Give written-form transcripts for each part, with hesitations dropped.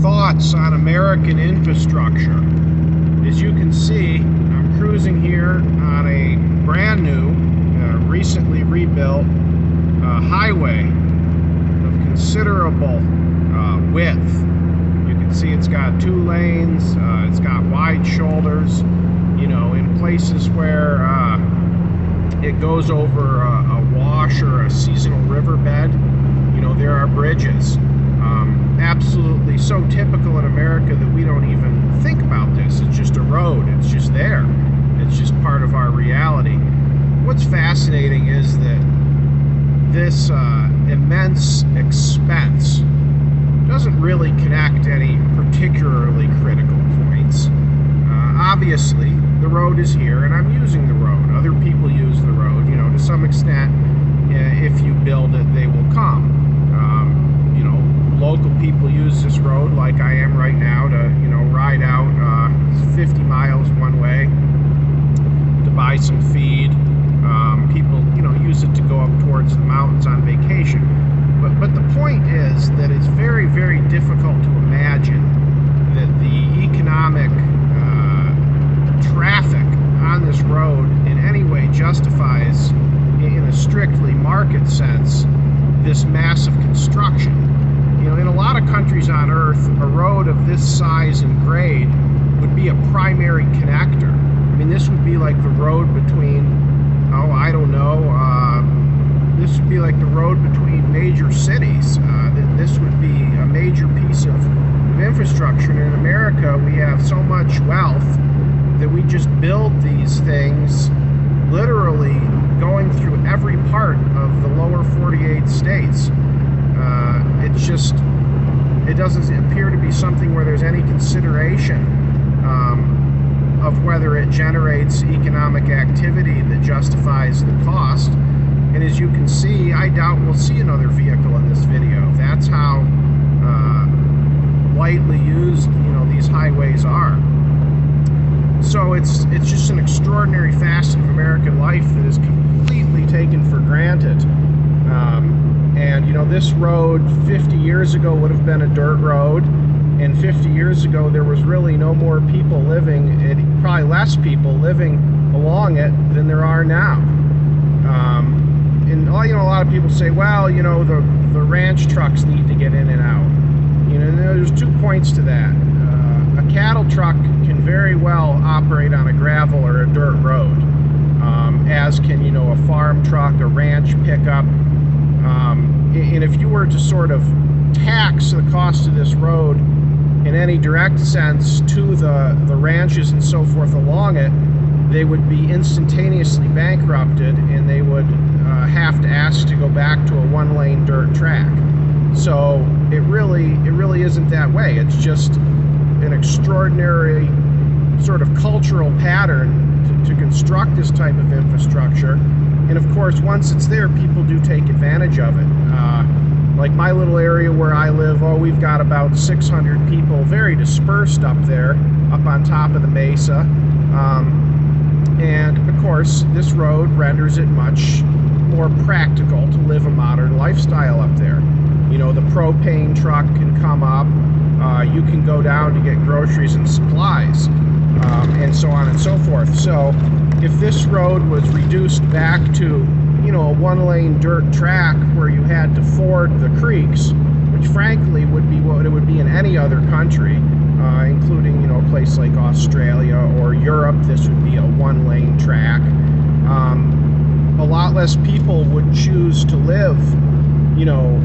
thoughts on American infrastructure. As you can see, I'm cruising here on a brand new, recently rebuilt highway of considerable width. You can see it's got 2 lanes, it's got wide shoulders, you know, in places where it goes over a wash or a seasonal riverbed, you know, there are bridges. Absolutely so typical in America that we don't even think about this. It's just a road. It's just there. It's just part of our reality. What's fascinating is that this immense expense doesn't really connect any particularly critical points. Obviously, the road is here, and I'm using the road. Other people use the road. You know, to some extent, if you build it, they will come. You know, local people use this road like I am right now to, you know, ride out 50 miles one way to buy some feed. People, you know, use it to go up towards the mountains on vacation. But the point is that it's very, very difficult to imagine that the economic traffic on this road in any way justifies, in a strictly market sense, this massive construction. You know, in a lot of countries on Earth, a road of this size and grade would be a primary connector. I mean, this would be like the road between, oh, I don't know, this would be like the road between major cities. This would be a major piece of infrastructure. And in America, we have so much wealth that we just build these things literally going through every part of the lower 48 states. It's just, it doesn't appear to be something where there's any consideration of whether it generates economic activity that justifies the cost. And as you can see, I doubt we'll see another vehicle in this video. That's how lightly used, you know, these highways are. So it's just an extraordinary facet of American life that is completely taken for granted. And you know, this road 50 years ago would have been a dirt road, and 50 years ago there was really no more people living, probably less people living along it than there are now. And you know, a lot of people say, well, you know, the ranch trucks need to get in and out. You know, there's 2 points to that. A cattle truck can very well operate on a gravel or a dirt road, as can, you know, a farm truck, a ranch pickup. And if you were to sort of tax the cost of this road in any direct sense to the ranches and so forth along it, they would be instantaneously bankrupted, and they would have to ask to go back to a 1-lane dirt track. So it really isn't that way. It's just an extraordinary sort of cultural pattern to construct this type of infrastructure. And of course, once it's there, people do take advantage of it. Like my little area where I live, oh, we've got about 600 people, very dispersed up there, up on top of the mesa. And of course, this road renders it much more practical to live a modern lifestyle up there. You know, the propane truck can come up. You can go down to get groceries and supplies, and so on and so forth. So if this road was reduced back to, you know, a 1-lane dirt track where you had to ford the creeks, which frankly would be what it would be in any other country, including, you know, a place like Australia or Europe, this would be a 1-lane track. A lot less people would choose to live, you know,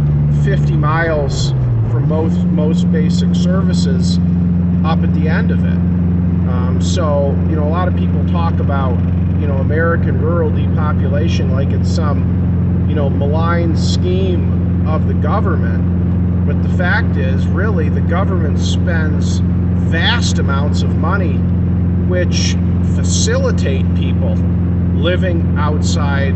50 miles from most basic services up at the end of it. So, you know, a lot of people talk about, you know, American rural depopulation like it's some, you know, malign scheme of the government. But the fact is, really, the government spends vast amounts of money which facilitate people living outside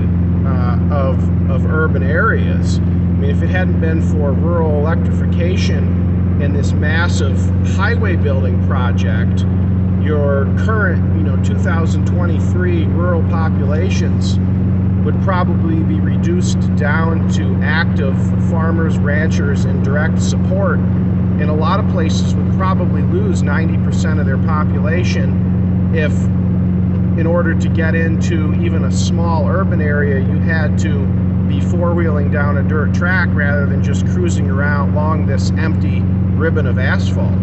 of urban areas. I mean, if it hadn't been for rural electrification and this massive highway building project, your current, you know, 2023 rural populations would probably be reduced down to active farmers, ranchers, and direct support. And a lot of places would probably lose 90% of their population if, in order to get into even a small urban area, you had to be four-wheeling down a dirt track rather than just cruising around along this empty ribbon of asphalt.